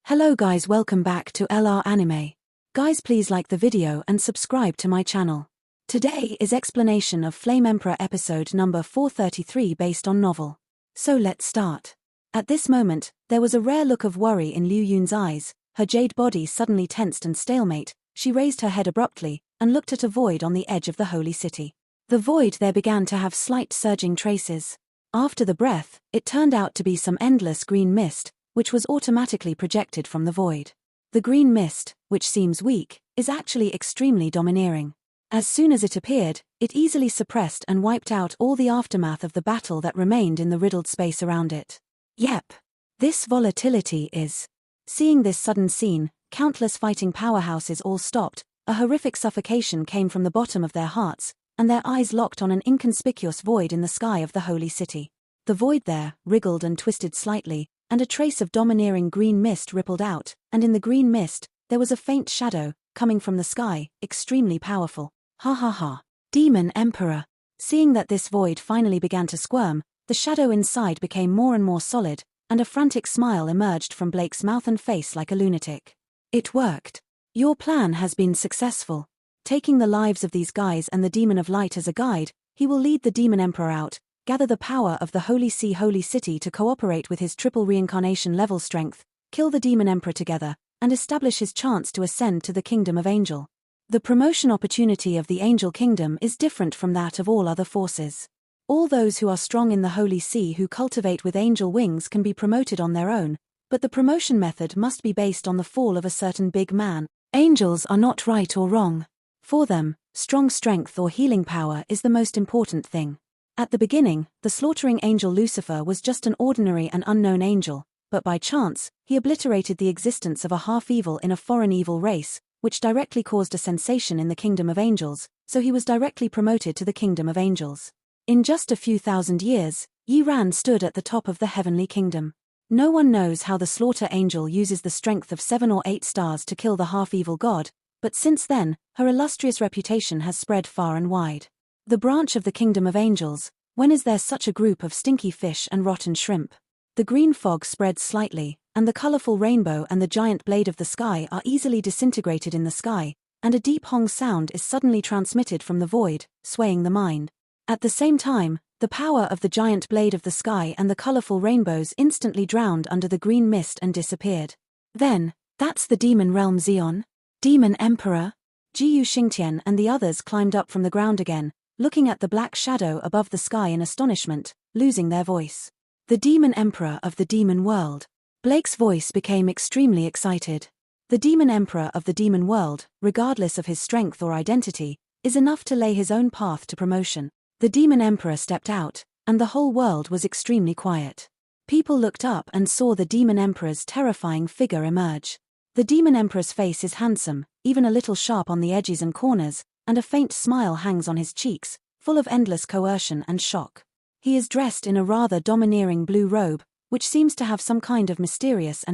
Hello guys, welcome back to LR Anime. Guys, please like the video and subscribe to my channel. Today is explanation of Flame Emperor episode number 433 based on novel. So let's start. At this moment, there was a rare look of worry in Liu Yun's eyes, her jade body suddenly tensed and stalemate. She raised her head abruptly and looked at a void on the edge of the holy city. The void there began to have slight surging traces. After the breath, it turned out to be some endless green mist, which was automatically projected from the void. The green mist, which seems weak, is actually extremely domineering. As soon as it appeared, it easily suppressed and wiped out all the aftermath of the battle that remained in the riddled space around it. Yep. This volatility is. Seeing this sudden scene, countless fighting powerhouses all stopped, a horrific suffocation came from the bottom of their hearts, and their eyes locked on an inconspicuous void in the sky of the holy city. The void there wriggled and twisted slightly, and a trace of domineering green mist rippled out, and in the green mist, there was a faint shadow, coming from the sky, extremely powerful. Ha ha ha. Demon Emperor. Seeing that this void finally began to squirm, the shadow inside became more and more solid, and a frantic smile emerged from Blake's mouth and face like a lunatic. It worked. Your plan has been successful. Taking the lives of these guys and the Demon of Light as a guide, he will lead the Demon Emperor out, gather the power of the Holy City to cooperate with his triple reincarnation level strength, kill the Demon Emperor together, and establish his chance to ascend to the Kingdom of Angel. The promotion opportunity of the Angel Kingdom is different from that of all other forces. All those who are strong in the Holy See who cultivate with angel wings can be promoted on their own, but the promotion method must be based on the fall of a certain big man. Angels are not right or wrong. For them, strong strength or healing power is the most important thing. At the beginning, the slaughtering angel Lucifer was just an ordinary and unknown angel, but by chance, he obliterated the existence of a half-evil in a foreign evil race, which directly caused a sensation in the Kingdom of Angels, so he was directly promoted to the Kingdom of Angels. In just a few thousand years, Yi Ran stood at the top of the heavenly kingdom. No one knows how the slaughter angel uses the strength of 7 or 8 stars to kill the half-evil god, but since then, her illustrious reputation has spread far and wide. The branch of the Kingdom of Angels, when is there such a group of stinky fish and rotten shrimp? The green fog spreads slightly, and the colorful rainbow and the giant blade of the sky are easily disintegrated in the sky, and a deep hong sound is suddenly transmitted from the void, swaying the mind. At the same time, the power of the giant blade of the sky and the colorful rainbows instantly drowned under the green mist and disappeared. Then, that's the demon realm Xion? Demon Emperor? Jiyu Xingtian and the others climbed up from the ground again, looking at the black shadow above the sky in astonishment, losing their voice. The Demon Emperor of the Demon World. Blake's voice became extremely excited. The Demon Emperor of the Demon World, regardless of his strength or identity, is enough to lay his own path to promotion. The Demon Emperor stepped out, and the whole world was extremely quiet. People looked up and saw the Demon Emperor's terrifying figure emerge. The Demon Emperor's face is handsome, even a little sharp on the edges and corners, and a faint smile hangs on his cheeks, full of endless coercion and shock. He is dressed in a rather domineering blue robe, which seems to have some kind of mysterious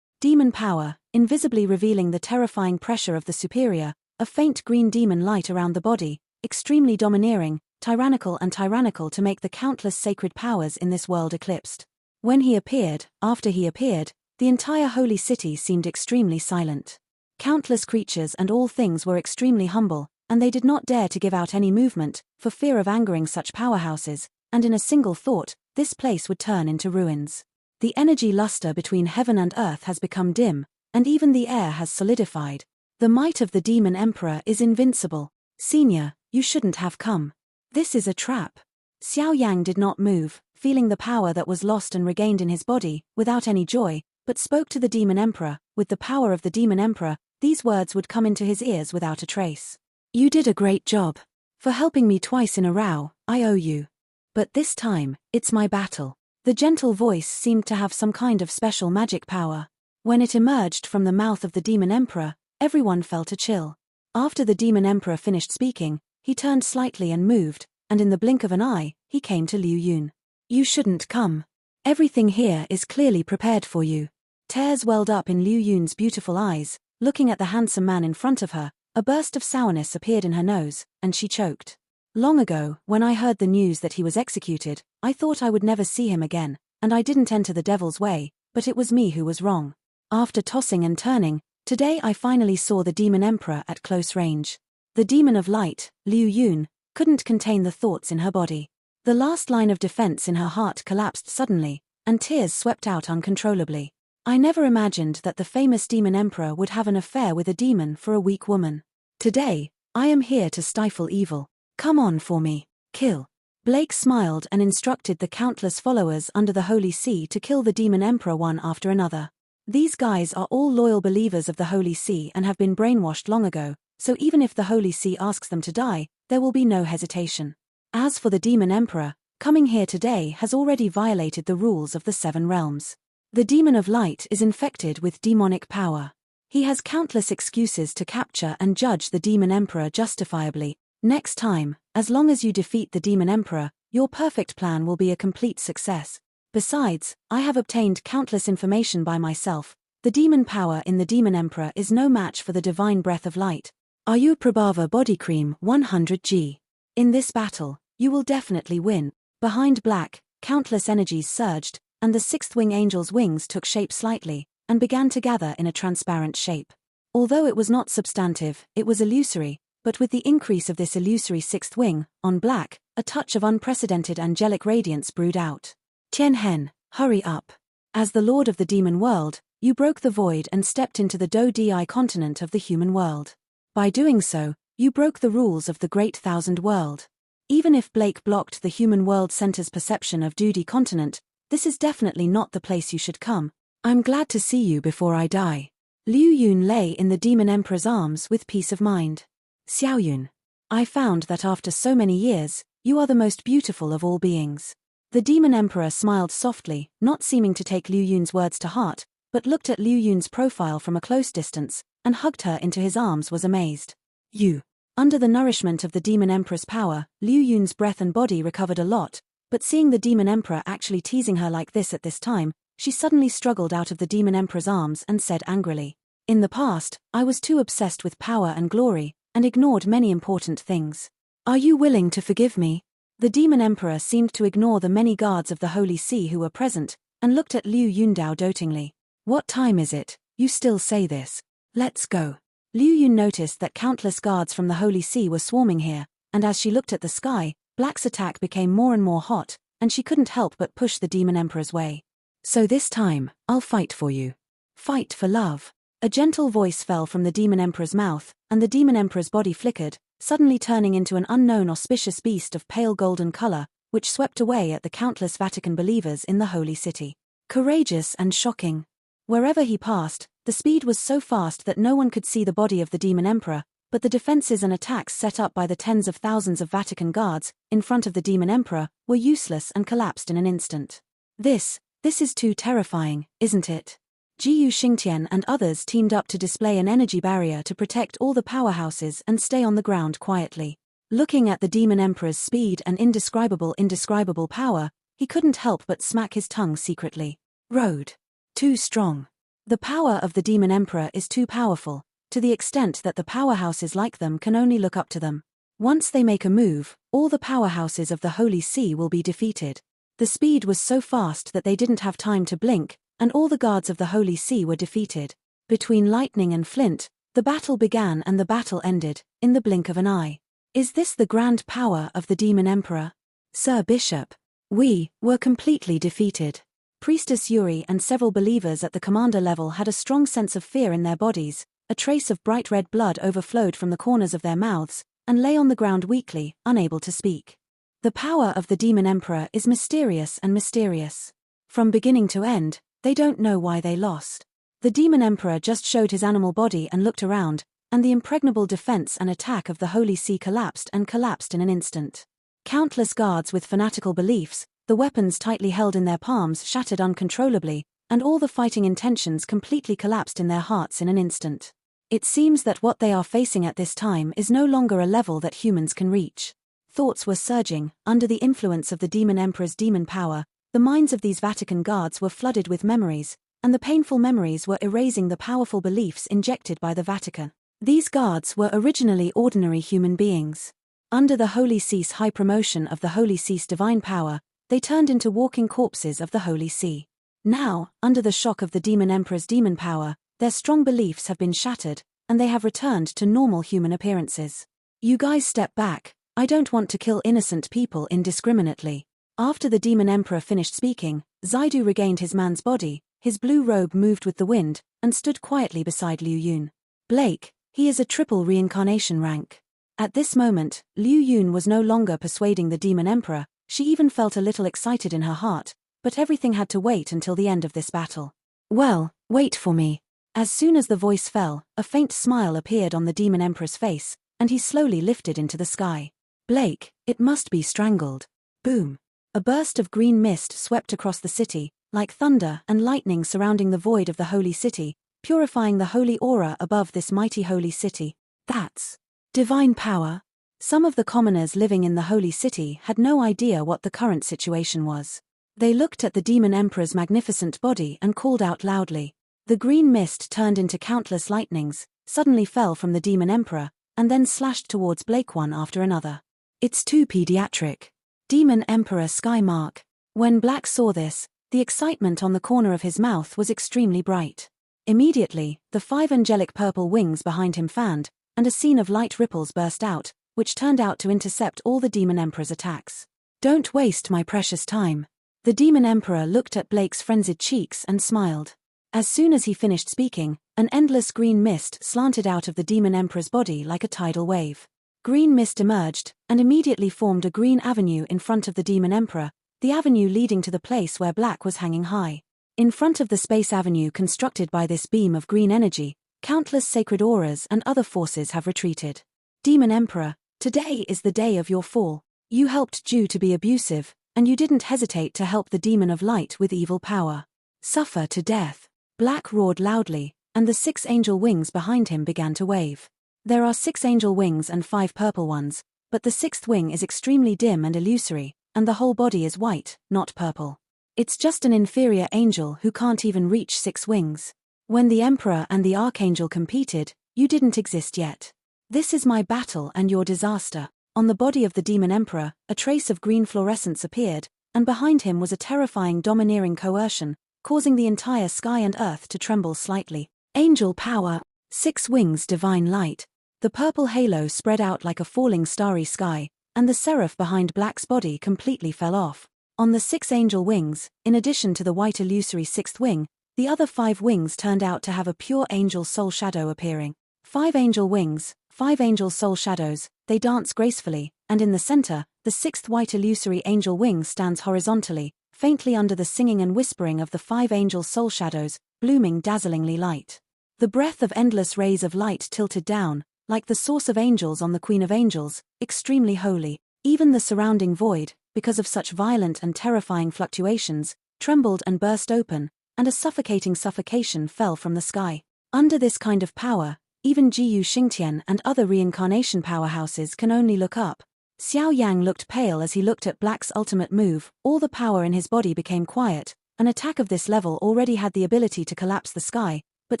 demon power, invisibly revealing the terrifying pressure of the superior, a faint green demon light around the body, extremely domineering, tyrannical to make the countless sacred powers in this world eclipsed. After he appeared, the entire holy city seemed extremely silent. Countless creatures and all things were extremely humble, and they did not dare to give out any movement, for fear of angering such powerhouses, and in a single thought, this place would turn into ruins. The energy luster between heaven and earth has become dim, and even the air has solidified. The might of the Demon Emperor is invincible. Senior, you shouldn't have come. This is a trap. Xiao Yan did not move, feeling the power that was lost and regained in his body, without any joy, but spoke to the Demon Emperor. With the power of the Demon Emperor, these words would come into his ears without a trace. You did a great job. For helping me twice in a row, I owe you. But this time, it's my battle. The gentle voice seemed to have some kind of special magic power. When it emerged from the mouth of the Demon Emperor, everyone felt a chill. After the Demon Emperor finished speaking, he turned slightly and moved, and in the blink of an eye, he came to Liu Yun. You shouldn't come. Everything here is clearly prepared for you. Tears welled up in Liu Yun's beautiful eyes. Looking at the handsome man in front of her, a burst of sourness appeared in her nose, and she choked. Long ago, when I heard the news that he was executed, I thought I would never see him again, and I didn't enter the devil's way, but it was me who was wrong. After tossing and turning, today I finally saw the Demon Emperor at close range. The Demon of Light, Liu Yun, couldn't contain the thoughts in her body. The last line of defense in her heart collapsed suddenly, and tears swept out uncontrollably. I never imagined that the famous Demon Emperor would have an affair with a demon for a weak woman. Today, I am here to stifle evil. Come on for me. Kill. Blake smiled and instructed the countless followers under the Holy See to kill the Demon Emperor one after another. These guys are all loyal believers of the Holy See and have been brainwashed long ago, so even if the Holy See asks them to die, there will be no hesitation. As for the Demon Emperor, coming here today has already violated the rules of the Seven Realms. The Demon of Light is infected with demonic power. He has countless excuses to capture and judge the Demon Emperor justifiably. Next time, as long as you defeat the Demon Emperor, your perfect plan will be a complete success. Besides, I have obtained countless information by myself. The demon power in the Demon Emperor is no match for the divine breath of light. Ayu Prabhava Body Cream 100G. In this battle, you will definitely win. Behind Black, countless energies surged, and the sixth wing angel's wings took shape slightly, and began to gather in a transparent shape. Although it was not substantive, it was illusory, but with the increase of this illusory sixth wing, on Black, a touch of unprecedented angelic radiance brewed out. Tianhen, hurry up. As the Lord of the Demon World, you broke the void and stepped into the Do-Di continent of the human world. By doing so, you broke the rules of the Great Thousand World. Even if Blake blocked the human world center's perception of Do-Di continent, this is definitely not the place you should come. I'm glad to see you before I die. Liu Yun lay in the Demon Emperor's arms with peace of mind. Xiao Yun. I found that after so many years, you are the most beautiful of all beings. The Demon Emperor smiled softly, not seeming to take Liu Yun's words to heart, but looked at Liu Yun's profile from a close distance, and hugged her into his arms was amazed. You. Under the nourishment of the Demon Emperor's power, Liu Yun's breath and body recovered a lot, but seeing the Demon Emperor actually teasing her like this at this time, she suddenly struggled out of the Demon Emperor's arms and said angrily, "In the past, I was too obsessed with power and glory, and ignored many important things. Are you willing to forgive me?" The Demon Emperor seemed to ignore the many guards of the Holy See who were present, and looked at Liu Yundao dotingly. "What time is it? You still say this? Let's go." Liu Yun noticed that countless guards from the Holy See were swarming here, and as she looked at the sky, Black's attack became more and more hot, and she couldn't help but push the Demon Emperor's way. "So this time, I'll fight for you. Fight for love." A gentle voice fell from the Demon Emperor's mouth, and the Demon Emperor's body flickered, suddenly turning into an unknown auspicious beast of pale golden color, which swept away at the countless Vatican believers in the Holy City. Courageous and shocking. Wherever he passed, the speed was so fast that no one could see the body of the Demon Emperor, but the defenses and attacks set up by the tens of thousands of Vatican guards, in front of the Demon Emperor, were useless and collapsed in an instant. This is too terrifying, isn't it? Jiyu Xingtian and others teamed up to display an energy barrier to protect all the powerhouses and stay on the ground quietly. Looking at the Demon Emperor's speed and indescribable power, he couldn't help but smack his tongue secretly. Road. Too strong. The power of the Demon Emperor is too powerful, to the extent that the powerhouses like them can only look up to them. Once they make a move, all the powerhouses of the Holy See will be defeated. The speed was so fast that they didn't have time to blink, and all the guards of the Holy See were defeated. Between lightning and flint, the battle began and the battle ended, in the blink of an eye. Is this the grand power of the Demon Emperor? Sir Bishop. We were completely defeated. Priestess Yuri and several believers at the commander level had a strong sense of fear in their bodies, a trace of bright red blood overflowed from the corners of their mouths, and lay on the ground weakly, unable to speak. The power of the Demon Emperor is mysterious and mysterious. From beginning to end, they don't know why they lost. The Demon Emperor just showed his animal body and looked around, and the impregnable defense and attack of the Holy See collapsed in an instant. Countless guards with fanatical beliefs, the weapons tightly held in their palms shattered uncontrollably, and all the fighting intentions completely collapsed in their hearts in an instant. It seems that what they are facing at this time is no longer a level that humans can reach. Thoughts were surging, under the influence of the Demon Emperor's demon power. The minds of these Vatican guards were flooded with memories, and the painful memories were erasing the powerful beliefs injected by the Vatican. These guards were originally ordinary human beings. Under the Holy See's high promotion of the Holy See's divine power, they turned into walking corpses of the Holy See. Now, under the shock of the Demon Emperor's demon power, their strong beliefs have been shattered, and they have returned to normal human appearances. You guys step back, I don't want to kill innocent people indiscriminately. After the Demon Emperor finished speaking, Zaidu regained his man's body, his blue robe moved with the wind, and stood quietly beside Liu Yun. Blake, he is a triple reincarnation rank. At this moment, Liu Yun was no longer persuading the Demon Emperor, she even felt a little excited in her heart, but everything had to wait until the end of this battle. Well, wait for me. As soon as the voice fell, a faint smile appeared on the Demon Emperor's face, and he slowly lifted into the sky. Blake, it must be strangled. Boom. A burst of green mist swept across the city, like thunder and lightning surrounding the void of the holy city, purifying the holy aura above this mighty holy city. That's divine power. Some of the commoners living in the holy city had no idea what the current situation was. They looked at the Demon Emperor's magnificent body and called out loudly. The green mist turned into countless lightnings, suddenly fell from the Demon Emperor, and then slashed towards Blake one after another. It's too pediatric. Demon Emperor Skymark. When Black saw this, the excitement on the corner of his mouth was extremely bright. Immediately, the 5 angelic purple wings behind him fanned, and a scene of light ripples burst out, which turned out to intercept all the Demon Emperor's attacks. Don't waste my precious time. The Demon Emperor looked at Blake's frenzied cheeks and smiled. As soon as he finished speaking, an endless green mist slanted out of the Demon Emperor's body like a tidal wave. Green mist emerged, and immediately formed a green avenue in front of the Demon Emperor, the avenue leading to the place where Black was hanging high. In front of the space avenue constructed by this beam of green energy, countless sacred auras and other forces have retreated. Demon Emperor, today is the day of your fall. You helped Ju to be abusive, and you didn't hesitate to help the Demon of Light with evil power. Suffer to death. Black roared loudly, and the 6 angel wings behind him began to wave. There are 6 angel wings and 5 purple ones, but the 6th wing is extremely dim and illusory, and the whole body is white, not purple. It's just an inferior angel who can't even reach 6 wings. When the Emperor and the Archangel competed, you didn't exist yet. This is my battle and your disaster. On the body of the Demon Emperor, a trace of green fluorescence appeared, and behind him was a terrifying domineering coercion, causing the entire sky and earth to tremble slightly. Angel power. 6 wings divine light. The purple halo spread out like a falling starry sky, and the seraph behind Black's body completely fell off. On the 6 angel wings, in addition to the white illusory 6th wing, the other 5 wings turned out to have a pure angel soul shadow appearing. 5 angel wings, 5 angel soul shadows, they dance gracefully, and in the center, the 6th white illusory angel wing stands horizontally, faintly under the singing and whispering of the 5 angel soul shadows, blooming dazzlingly light. The breath of endless rays of light tilted down, like the source of angels on the Queen of Angels, extremely holy. Even the surrounding void, because of such violent and terrifying fluctuations, trembled and burst open, and a suffocation fell from the sky. Under this kind of power, even Jiyu Xingtian and other reincarnation powerhouses can only look up. Xiao Yang looked pale as he looked at Black's ultimate move. All the power in his body became quiet. An attack of this level already had the ability to collapse the sky, but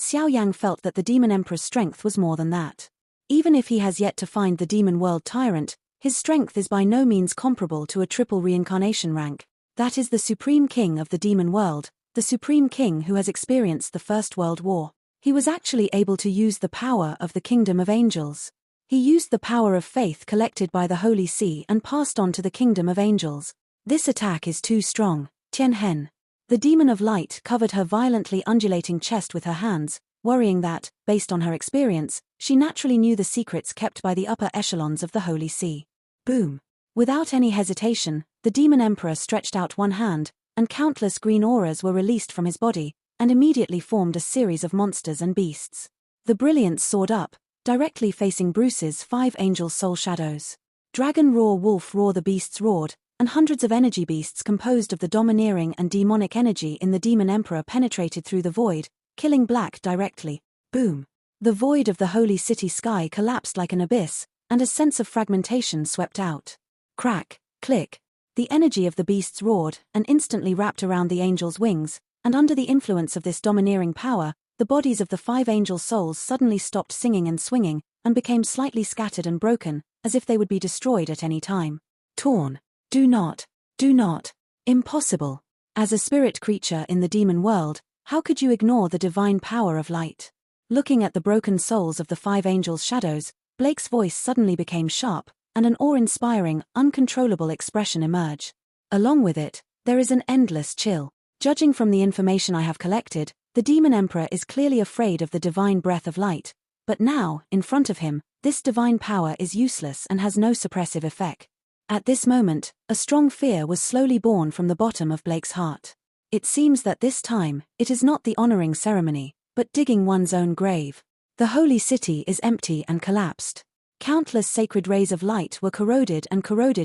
Xiao Yang felt that the Demon Emperor's strength was more than that. Even if he has yet to find the Demon World Tyrant, his strength is by no means comparable to a triple reincarnation rank. That is the Supreme King of the Demon World, the Supreme King who has experienced the First World War. He was actually able to use the power of the Kingdom of Angels. He used the power of faith collected by the Holy See and passed on to the Kingdom of Angels. This attack is too strong. Tianhen. The Demon of Light covered her violently undulating chest with her hands, worrying that, based on her experience, she naturally knew the secrets kept by the upper echelons of the Holy See. Boom. Without any hesitation, the Demon Emperor stretched out one hand, and countless green auras were released from his body, and immediately formed a series of monsters and beasts. The brilliance soared up, directly facing Bruce's 5 angel soul shadows. Dragon roar, wolf roar, the beasts roared, and hundreds of energy beasts composed of the domineering and demonic energy in the Demon Emperor penetrated through the void, killing Black directly. Boom. The void of the holy city sky collapsed like an abyss, and a sense of fragmentation swept out. Crack, click. The energy of the beasts roared, and instantly wrapped around the angel's wings, and under the influence of this domineering power, the bodies of the 5 angel souls suddenly stopped singing and swinging, and became slightly scattered and broken, as if they would be destroyed at any time. Torn. Do not. Impossible. As a spirit creature in the demon world, how could you ignore the divine power of light? Looking at the broken souls of the 5 angels' shadows, Blake's voice suddenly became sharp, and an awe-inspiring, uncontrollable expression emerged. Along with it, there is an endless chill. Judging from the information I have collected, the Demon Emperor is clearly afraid of the divine breath of light, but now, in front of him, this divine power is useless and has no suppressive effect. At this moment, a strong fear was slowly born from the bottom of Blake's heart. It seems that this time, it is not the honoring ceremony, but digging one's own grave. The holy city is empty and collapsed. Countless sacred rays of light were corroded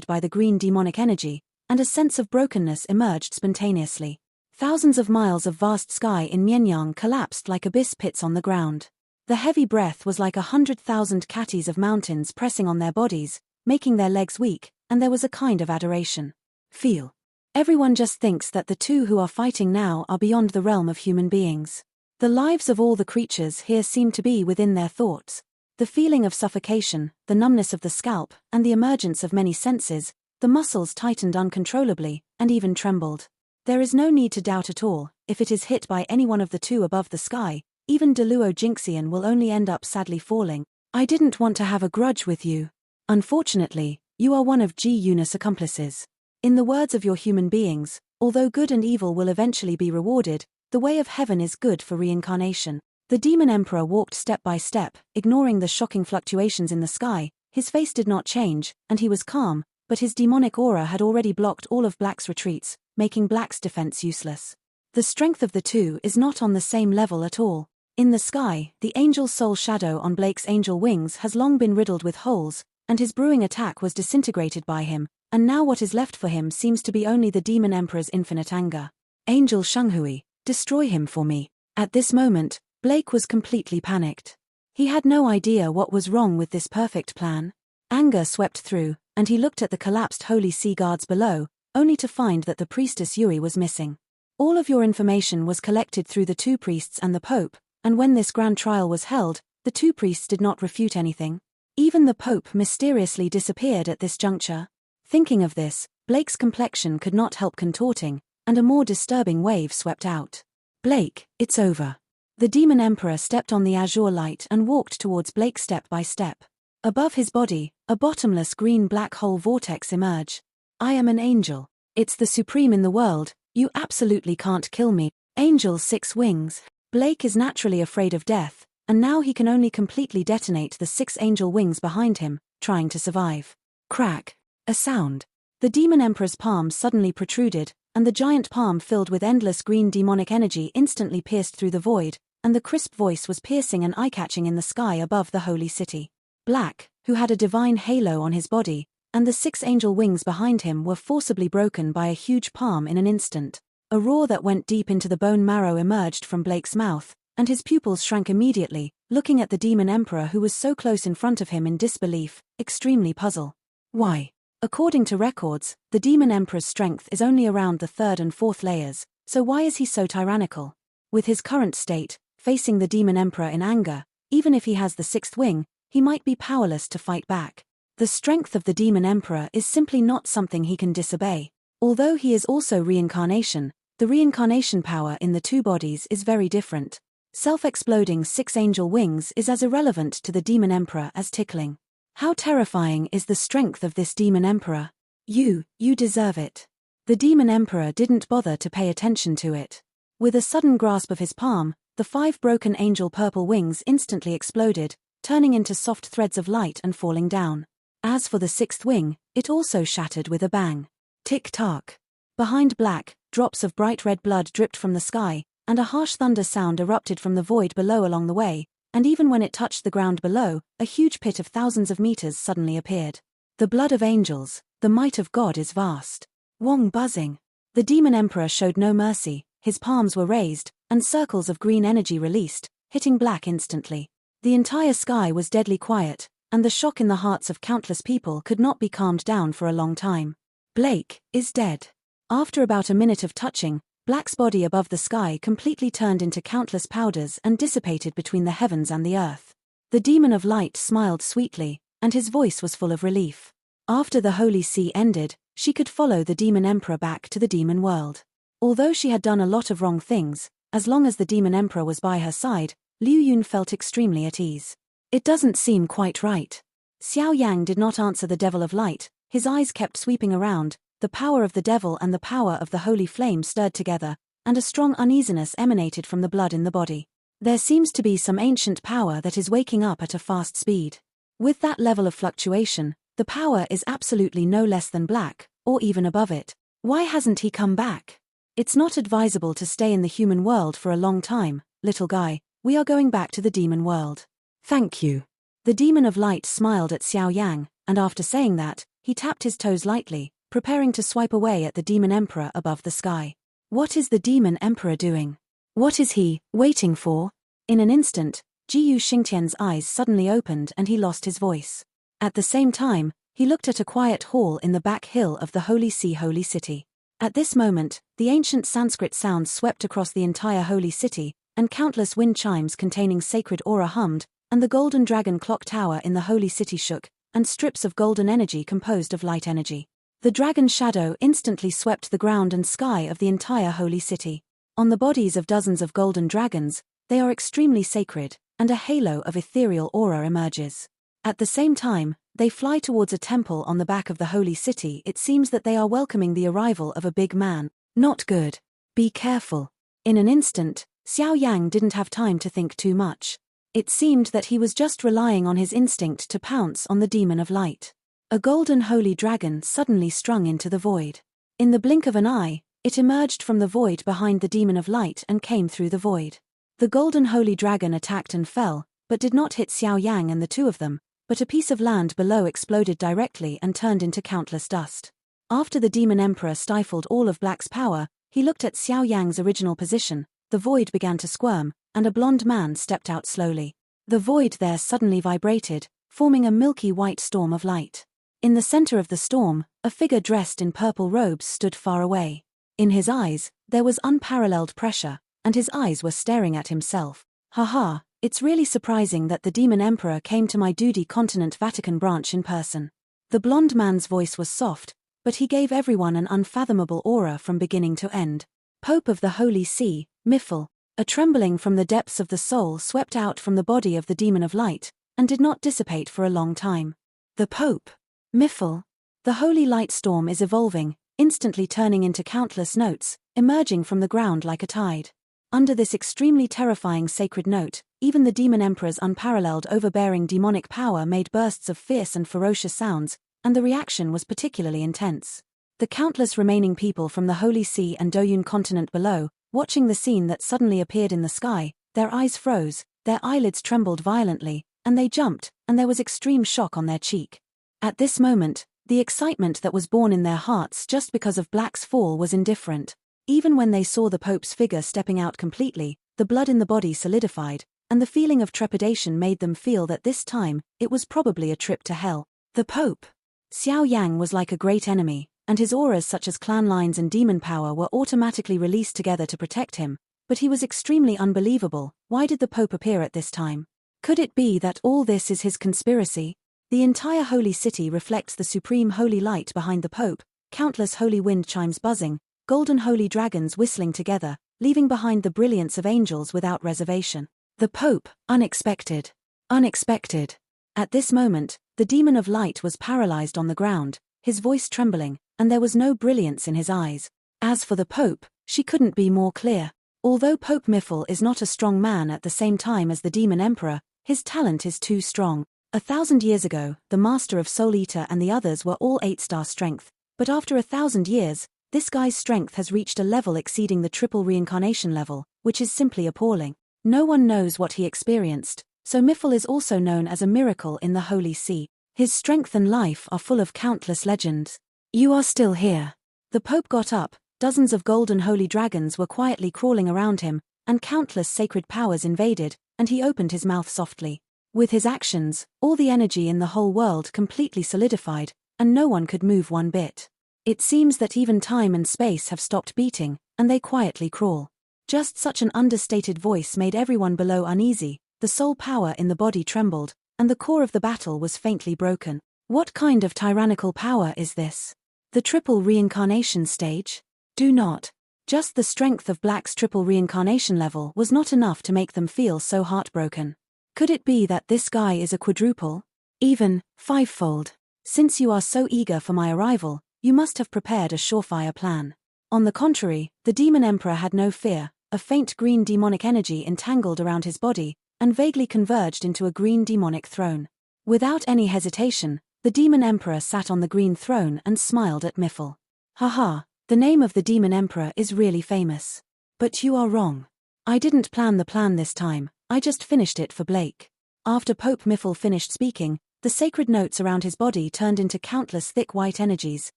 by the green demonic energy, and a sense of brokenness emerged spontaneously. Thousands of miles of vast sky in Myenyang collapsed like abyss pits on the ground. The heavy breath was like 100,000 katis of mountains pressing on their bodies, making their legs weak, and there was a kind of adoration. Feel. Everyone just thinks that the two who are fighting now are beyond the realm of human beings. The lives of all the creatures here seem to be within their thoughts. The feeling of suffocation, the numbness of the scalp, and the emergence of many senses, the muscles tightened uncontrollably, and even trembled. There is no need to doubt at all, if it is hit by any one of the two above the sky, even Deluo Jinxian will only end up sadly falling. I didn't want to have a grudge with you. Unfortunately, you are one of G Unus' accomplices. In the words of your human beings, although good and evil will eventually be rewarded, the way of heaven is good for reincarnation. The Demon Emperor walked step by step, ignoring the shocking fluctuations in the sky. His face did not change, and he was calm, but his demonic aura had already blocked all of Black's retreats, making Black's defense useless. The strength of the two is not on the same level at all. In the sky, the angel soul shadow on Blake's angel wings has long been riddled with holes, and his brewing attack was disintegrated by him, and now what is left for him seems to be only the Demon Emperor's infinite anger. Angel Shenghui, destroy him for me. At this moment, Blake was completely panicked. He had no idea what was wrong with this perfect plan. Anger swept through, and he looked at the collapsed Holy Sea Guards below, only to find that the priestess Yui was missing. All of your information was collected through the 2 priests and the Pope, and when this grand trial was held, the 2 priests did not refute anything. Even the Pope mysteriously disappeared at this juncture. Thinking of this, Blake's complexion could not help contorting, and a more disturbing wave swept out. Blake, it's over. The Demon Emperor stepped on the azure light and walked towards Blake step by step. Above his body, a bottomless green black hole vortex emerged. I am an angel. It's the supreme in the world, you absolutely can't kill me. Angel 6 wings. Blake is naturally afraid of death, and now he can only completely detonate the 6 angel wings behind him, trying to survive. Crack. A sound. The Demon Emperor's palm suddenly protruded, and the giant palm filled with endless green demonic energy instantly pierced through the void, and the crisp voice was piercing and eye-catching in the sky above the holy city. Black, who had a divine halo on his body, and the 6 angel wings behind him were forcibly broken by a huge palm in an instant. A roar that went deep into the bone marrow emerged from Blake's mouth, and his pupils shrank immediately, looking at the Demon Emperor who was so close in front of him in disbelief, extremely puzzled. Why? According to records, the Demon Emperor's strength is only around the 3rd and 4th layers, so why is he so tyrannical? With his current state, facing the Demon Emperor in anger, even if he has the 6th wing, he might be powerless to fight back. The strength of the Demon Emperor is simply not something he can disobey. Although he is also reincarnation, the reincarnation power in the 2 bodies is very different. Self-exploding 6 angel wings is as irrelevant to the Demon Emperor as tickling. How terrifying is the strength of this Demon Emperor? You deserve it. The Demon Emperor didn't bother to pay attention to it. With a sudden grasp of his palm, the 5 broken angel purple wings instantly exploded, turning into soft threads of light and falling down. As for the 6th wing, it also shattered with a bang. Tick-tock. Behind Black, drops of bright red blood dripped from the sky, and a harsh thunder sound erupted from the void below along the way, and even when it touched the ground below, a huge pit of thousands of meters suddenly appeared. The blood of angels, the might of God is vast. Wong buzzing. The Demon Emperor showed no mercy, his palms were raised, and circles of green energy released, hitting Black instantly. The entire sky was deadly quiet, and the shock in the hearts of countless people could not be calmed down for a long time. Blake is dead. After about a minute of touching, Black's body above the sky completely turned into countless powders and dissipated between the heavens and the earth. The Demon of Light smiled sweetly, and his voice was full of relief. After the Holy Sea ended, she could follow the Demon Emperor back to the demon world. Although she had done a lot of wrong things, as long as the Demon Emperor was by her side, Liu Yun felt extremely at ease. It doesn't seem quite right. Xiao Yang did not answer the Devil of Light, his eyes kept sweeping around, the power of the devil and the power of the holy flame stirred together, and a strong uneasiness emanated from the blood in the body. There seems to be some ancient power that is waking up at a fast speed. With that level of fluctuation, the power is absolutely no less than black, or even above it. Why hasn't he come back? It's not advisable to stay in the human world for a long time, little guy, we are going back to the demon world. Thank you. The Demon of Light smiled at Xiao Yang, and after saying that, he tapped his toes lightly, preparing to swipe away at the Demon Emperor above the sky. What is the Demon Emperor doing? What is he waiting for? In an instant, Jiyu Xingtian's eyes suddenly opened and he lost his voice. At the same time, he looked at a quiet hall in the back hill of the Holy See Holy City. At this moment, the ancient Sanskrit sounds swept across the entire Holy City, and countless wind chimes containing sacred aura hummed, and the golden dragon clock tower in the Holy City shook, and strips of golden energy composed of light energy. The dragon shadow instantly swept the ground and sky of the entire Holy City. On the bodies of dozens of golden dragons, they are extremely sacred, and a halo of ethereal aura emerges. At the same time, they fly towards a temple on the back of the Holy City. It seems that they are welcoming the arrival of a big man. Not good. Be careful. In an instant, Xiao Yang didn't have time to think too much. It seemed that he was just relying on his instinct to pounce on the Demon of Light. A golden holy dragon suddenly strung into the void. In the blink of an eye, it emerged from the void behind the Demon of Light and came through the void. The golden holy dragon attacked and fell, but did not hit Xiao Yang and the two of them, but a piece of land below exploded directly and turned into countless dust. After the Demon Emperor stifled all of Black's power, he looked at Xiao Yang's original position, the void began to squirm, and a blond man stepped out slowly. The void there suddenly vibrated, forming a milky white storm of light. In the center of the storm, a figure dressed in purple robes stood far away. In his eyes, there was unparalleled pressure, and his eyes were staring at himself. Haha, it's really surprising that the Demon Emperor came to my duty continent Vatican branch in person. The blond man's voice was soft, but he gave everyone an unfathomable aura from beginning to end. Pope of the Holy See, Miffle. A trembling from the depths of the soul swept out from the body of the Demon of Light, and did not dissipate for a long time. The Pope. Miffle. The holy light storm is evolving, instantly turning into countless notes, emerging from the ground like a tide. Under this extremely terrifying sacred note, even the Demon Emperor's unparalleled overbearing demonic power made bursts of fierce and ferocious sounds, and the reaction was particularly intense. The countless remaining people from the Holy See and Doyun continent below, watching the scene that suddenly appeared in the sky, their eyes froze, their eyelids trembled violently, and they jumped, and there was extreme shock on their cheek. At this moment, the excitement that was born in their hearts just because of Black's fall was indifferent. Even when they saw the Pope's figure stepping out completely, the blood in the body solidified, and the feeling of trepidation made them feel that this time, it was probably a trip to hell. The Pope. Xiao Yang was like a great enemy, and his auras such as clan lines and demon power were automatically released together to protect him, but he was extremely unbelievable. Why did the Pope appear at this time? Could it be that all this is his conspiracy? The entire holy city reflects the supreme holy light behind the Pope, countless holy wind chimes buzzing, golden holy dragons whistling together, leaving behind the brilliance of angels without reservation. The Pope, unexpected. Unexpected. At this moment, the Demon of Light was paralyzed on the ground, his voice trembling, and there was no brilliance in his eyes. As for the Pope, she couldn't be more clear. Although Pope Miffle is not a strong man at the same time as the Demon Emperor, his talent is too strong. 1,000 years ago, the Master of Soul Eater and the others were all 8-star strength, but after 1,000 years, this guy's strength has reached a level exceeding the triple reincarnation level, which is simply appalling. No one knows what he experienced, so Miffle is also known as a miracle in the Holy See. His strength and life are full of countless legends. You are still here. The Pope got up, dozens of golden holy dragons were quietly crawling around him, and countless sacred powers invaded, and he opened his mouth softly. With his actions, all the energy in the whole world completely solidified, and no one could move one bit. It seems that even time and space have stopped beating, and they quietly crawl. Just such an understated voice made everyone below uneasy, the soul power in the body trembled, and the core of the battle was faintly broken. What kind of tyrannical power is this? The triple reincarnation stage? Do not Just the strength of Black's triple reincarnation level was not enough to make them feel so heartbroken. Could it be that this guy is a quadruple? Even, fivefold. Since you are so eager for my arrival, you must have prepared a surefire plan. On the contrary, the Demon Emperor had no fear, a faint green demonic energy entangled around his body, and vaguely converged into a green demonic throne. Without any hesitation, the Demon Emperor sat on the green throne and smiled at Miffle. Haha, the name of the Demon Emperor is really famous. But you are wrong. I didn't plan the plan this time, I just finished it for Blake. After Pope Miffle finished speaking, the sacred notes around his body turned into countless thick white energies,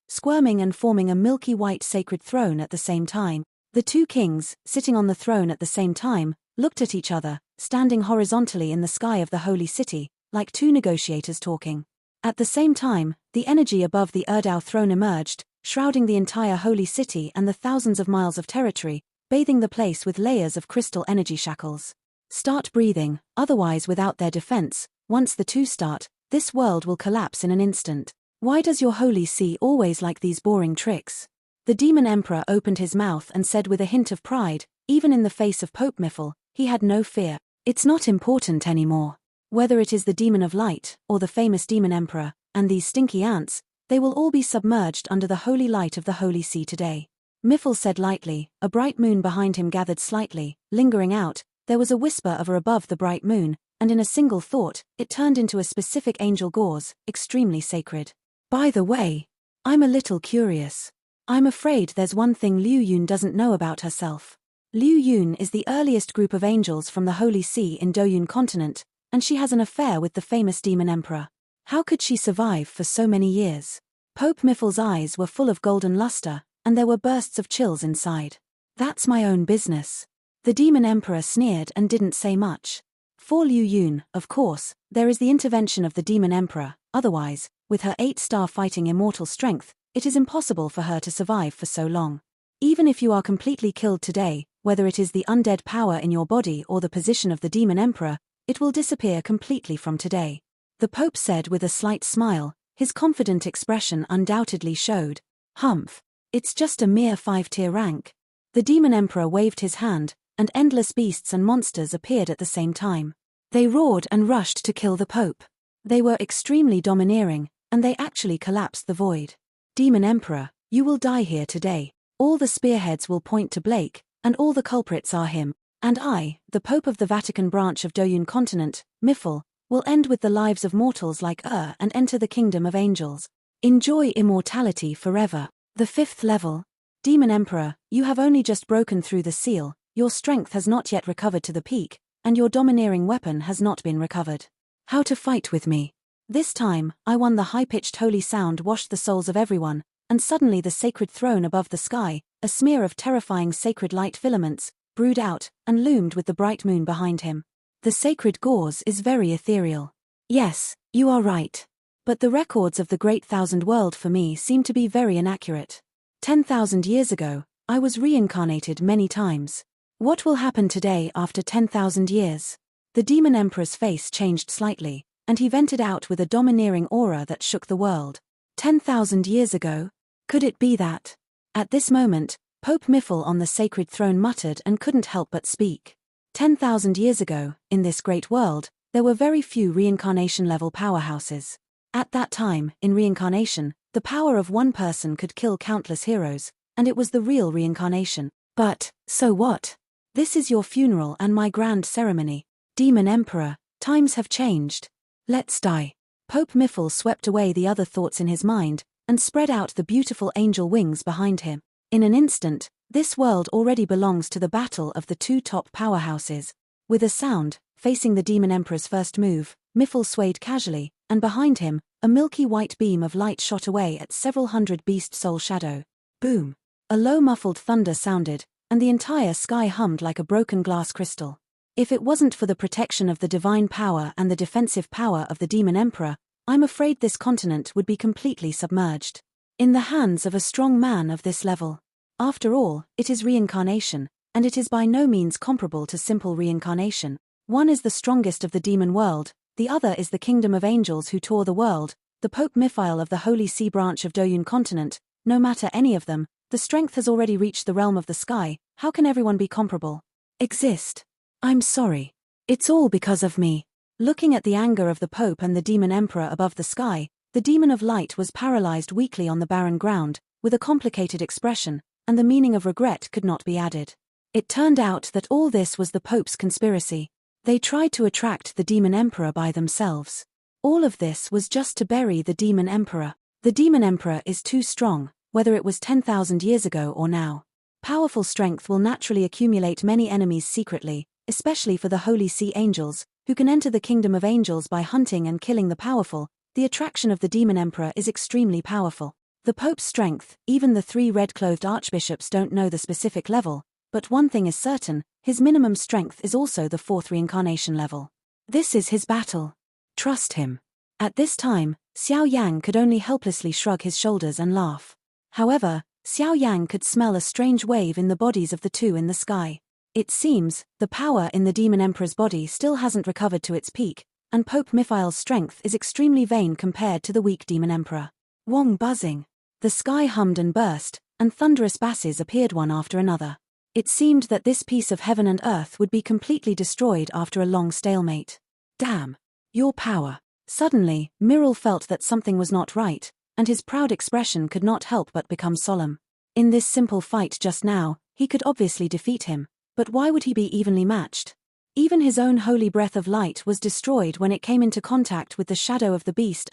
squirming and forming a milky white sacred throne at the same time. The two kings, sitting on the throne at the same time, looked at each other, standing horizontally in the sky of the holy city, like two negotiators talking. At the same time, the energy above the Erdau throne emerged, shrouding the entire holy city and the thousands of miles of territory, bathing the place with layers of crystal energy shackles. Start breathing, otherwise without their defense, once the two start, this world will collapse in an instant. Why does your holy see always like these boring tricks? The Demon Emperor opened his mouth and said with a hint of pride, even in the face of Pope Miffle, he had no fear. It's not important anymore. Whether it is the Demon of Light, or the famous Demon Emperor, and these stinky ants, they will all be submerged under the holy light of the Holy See today. Miffle said lightly, a bright moon behind him gathered slightly, lingering out, there was a whisper of a above the bright moon, and in a single thought, it turned into a specific angel gauze, extremely sacred. By the way, I'm a little curious. I'm afraid there's one thing Liu Yun doesn't know about herself. Liu Yun is the earliest group of angels from the Holy See in Doyun continent, and she has an affair with the famous Demon Emperor. How could she survive for so many years? Pope Miffle's eyes were full of golden luster, and there were bursts of chills inside. That's my own business. The Demon Emperor sneered and didn't say much. For Liu Yun, of course, there is the intervention of the Demon Emperor, otherwise, with her 8-star fighting immortal strength, it is impossible for her to survive for so long. Even if you are completely killed today, whether it is the undead power in your body or the position of the Demon Emperor, it will disappear completely from today. The Pope said with a slight smile, his confident expression undoubtedly showed. Humph. It's just a mere 5-tier rank. The Demon Emperor waved his hand, and endless beasts and monsters appeared at the same time. They roared and rushed to kill the Pope. They were extremely domineering, and they actually collapsed the void. Demon Emperor, you will die here today. All the spearheads will point to Blake, and all the culprits are him. And I, the Pope of the Vatican branch of Doyun continent, Miffle, will end with the lives of mortals like and enter the kingdom of angels. Enjoy immortality forever. The 5th level. Demon Emperor, you have only just broken through the seal, your strength has not yet recovered to the peak, and your domineering weapon has not been recovered. How to fight with me? This time, I won. The high-pitched holy sound washed the souls of everyone, and suddenly the sacred throne above the sky, a smear of terrifying sacred light filaments, brewed out, and loomed with the bright moon behind him. The sacred gauze is very ethereal. Yes, you are right. But the records of the Great Thousand World for me seem to be very inaccurate. 10,000 years ago, I was reincarnated many times. What will happen today after 10,000 years? The Demon Emperor's face changed slightly, and he vented out with a domineering aura that shook the world. 10,000 years ago? Could it be that? At this moment, Pope Miffle on the sacred throne muttered and couldn't help but speak. 10,000 years ago, in this great world, there were very few reincarnation-level powerhouses. At that time, in reincarnation, the power of one person could kill countless heroes, and it was the real reincarnation. But, so what? This is your funeral and my grand ceremony. Demon Emperor, times have changed. Let's die. Pope Miffle swept away the other thoughts in his mind, and spread out the beautiful angel wings behind him. In an instant, this world already belongs to the battle of the two top powerhouses. With a sound, facing the Demon Emperor's first move, Miffle swayed casually, and behind him, a milky white beam of light shot away at several hundred beast soul shadow. Boom! A low muffled thunder sounded, and the entire sky hummed like a broken glass crystal. If it wasn't for the protection of the divine power and the defensive power of the Demon Emperor, I'm afraid this continent would be completely submerged. In the hands of a strong man of this level. After all, it is reincarnation, and it is by no means comparable to simple reincarnation. One is the strongest of the demon world, the other is the kingdom of angels who tore the world, the Pope Miffle of the Holy See branch of Doyun continent. No matter any of them, The strength has already reached the realm of the sky. How can everyone be comparable? Exist. I'm sorry. It's all because of me. Looking at the anger of the Pope and the demon emperor above the sky, the demon of light was paralyzed weakly on the barren ground, with a complicated expression, and the meaning of regret could not be added. It turned out that all this was the Pope's conspiracy. They tried to attract the demon emperor by themselves. All of this was just to bury the demon emperor. The demon emperor is too strong, whether it was 10,000 years ago or now. Powerful strength will naturally accumulate many enemies secretly, especially for the Holy See angels, who can enter the kingdom of angels by hunting and killing the powerful. The attraction of the demon emperor is extremely powerful. The Pope's strength, even the 3 red-clothed archbishops don't know the specific level, but one thing is certain, his minimum strength is also the 4th reincarnation level. This is his battle. Trust him. At this time, Xiao Yan could only helplessly shrug his shoulders and laugh. However, Xiao Yan could smell a strange wave in the bodies of the 2 in the sky. It seems, the power in the demon emperor's body still hasn't recovered to its peak, and Pope Miphail's strength is extremely vain compared to the weak demon emperor. Wong buzzing. The sky hummed and burst, and thunderous basses appeared one after another. It seemed that this piece of heaven and earth would be completely destroyed after a long stalemate. Damn. Your power. Suddenly, Miral felt that something was not right, and his proud expression could not help but become solemn. In this simple fight just now, he could obviously defeat him, but why would he be evenly matched? Even his own holy breath of light was destroyed when it came into contact with the shadow of the beast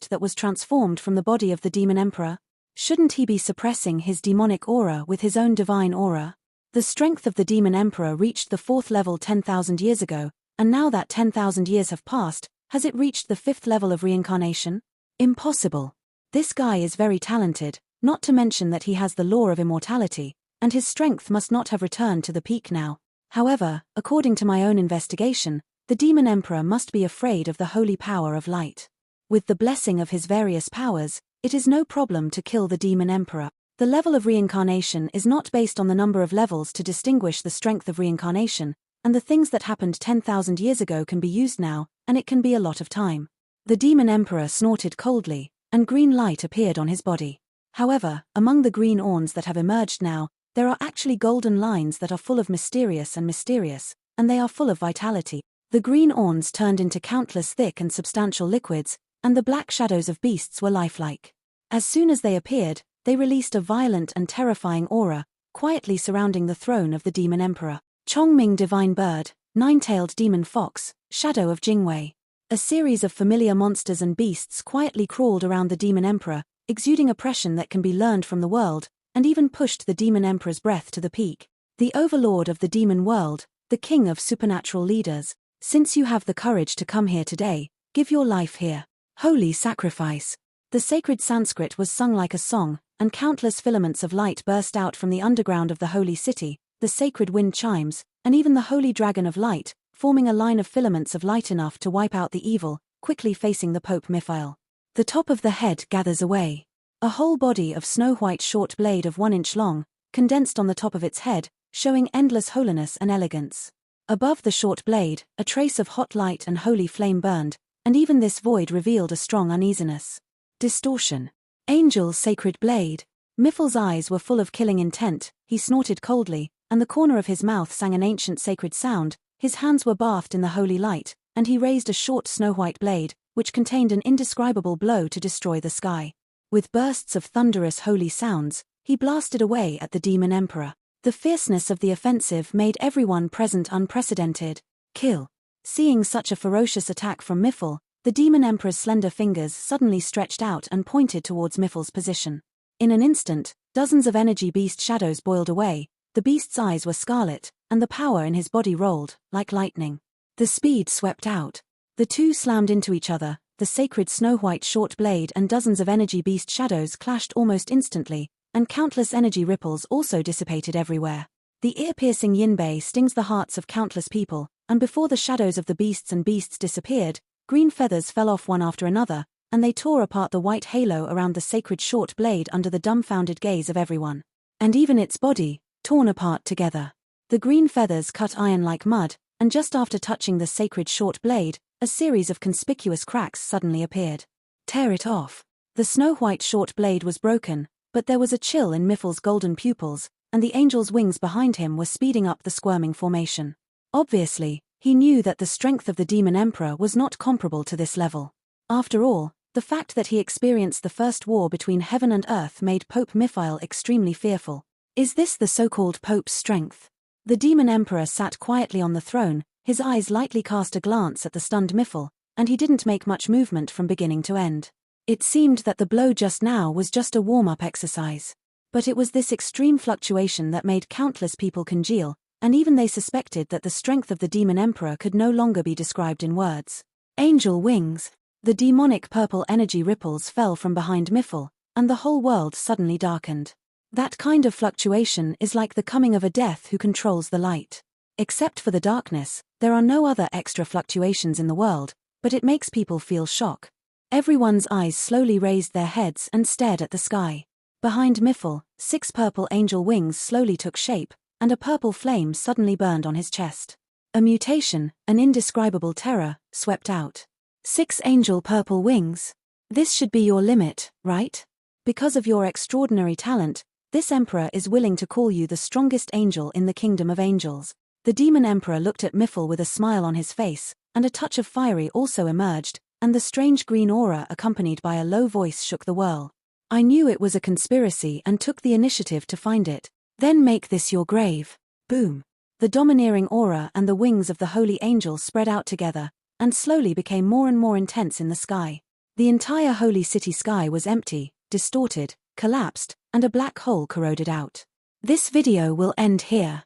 that was transformed from the body of the demon emperor. Shouldn't he be suppressing his demonic aura with his own divine aura? The strength of the demon emperor reached the 4th level 10,000 years ago, and now that 10,000 years have passed, has it reached the 5th level of reincarnation? Impossible. This guy is very talented, not to mention that he has the law of immortality, and his strength must not have returned to the peak now. However, according to my own investigation, the demon emperor must be afraid of the holy power of light. With the blessing of his various powers, it is no problem to kill the demon emperor. The level of reincarnation is not based on the number of levels to distinguish the strength of reincarnation, and the things that happened 10,000 years ago can be used now, and it can be a lot of time. The demon emperor snorted coldly, and green light appeared on his body. However, among the green orns that have emerged now, there are actually golden lines that are full of mysterious, and they are full of vitality. The green orns turned into countless thick and substantial liquids, and the black shadows of beasts were lifelike. As soon as they appeared, they released a violent and terrifying aura, quietly surrounding the throne of the demon emperor. Chongming divine bird, 9-tailed demon fox, shadow of Jingwei. A series of familiar monsters and beasts quietly crawled around the demon emperor, exuding oppression that can be learned from the world, and even pushed the demon emperor's breath to the peak. The overlord of the demon world, the king of supernatural leaders, since you have the courage to come here today, give your life here. Holy sacrifice. The sacred Sanskrit was sung like a song, and countless filaments of light burst out from the underground of the holy city, the sacred wind chimes, and even the holy dragon of light, forming a line of filaments of light enough to wipe out the evil, quickly facing the Pope Miphail. The top of the head gathers away. A whole body of snow-white short blade of 1 inch long, condensed on the top of its head, showing endless holiness and elegance. Above the short blade, a trace of hot light and holy flame burned, and even this void revealed a strong uneasiness. Distortion. Angel's sacred blade. Miphail's eyes were full of killing intent, he snorted coldly, and the corner of his mouth sang an ancient sacred sound. His hands were bathed in the holy light, and he raised a short snow-white blade, which contained an indescribable blow to destroy the sky. With bursts of thunderous holy sounds, he blasted away at the demon emperor. The fierceness of the offensive made everyone present unprecedented. Kill. Seeing such a ferocious attack from Miphail, the demon emperor's slender fingers suddenly stretched out and pointed towards Miphail's position. In an instant, dozens of energy beast shadows boiled away, the beast's eyes were scarlet, and the power in his body rolled, like lightning. The speed swept out. The two slammed into each other, the sacred snow-white short blade and dozens of energy beast shadows clashed almost instantly, and countless energy ripples also dissipated everywhere. The ear-piercing yinbei stings the hearts of countless people, and before the shadows of the beasts disappeared, green feathers fell off one after another, and they tore apart the white halo around the sacred short blade under the dumbfounded gaze of everyone. And even its body, torn apart together. The green feathers cut iron like mud, and just after touching the sacred short blade, a series of conspicuous cracks suddenly appeared. Tear it off. The snow-white short blade was broken, But there was a chill in Miffel's golden pupils, and the angel's wings behind him were speeding up the squirming formation. Obviously, he knew that the strength of the Demon Emperor was not comparable to this level. After all, the fact that he experienced the first war between heaven and earth made Pope Miphil extremely fearful. Is this the so-called Pope's strength? The Demon Emperor sat quietly on the throne, his eyes lightly cast a glance at the stunned Miphil, and he didn't make much movement from beginning to end. It seemed that the blow just now was just a warm-up exercise. But it was this extreme fluctuation that made countless people congeal, and even they suspected that the strength of the Demon Emperor could no longer be described in words. Angel wings. The demonic purple energy ripples fell from behind Miphil, and the whole world suddenly darkened. That kind of fluctuation is like the coming of a death who controls the light. Except for the darkness, there are no other extra fluctuations in the world, but it makes people feel shock. Everyone's eyes slowly raised their heads and stared at the sky. Behind Miphil, 6 purple angel wings slowly took shape, and a purple flame suddenly burned on his chest. A mutation, an indescribable terror, swept out. 6 angel purple wings. This should be your limit, right? Because of your extraordinary talent, this emperor is willing to call you the strongest angel in the kingdom of angels. The Demon Emperor looked at Miphil with a smile on his face, and a touch of fiery also emerged, and the strange green aura accompanied by a low voice shook the whirl. I knew it was a conspiracy and took the initiative to find it. Then make this your grave. Boom. The domineering aura and the wings of the holy angel spread out together, and slowly became more and more intense in the sky. The entire holy city sky was empty, distorted, collapsed, and a black hole corroded out. This video will end here.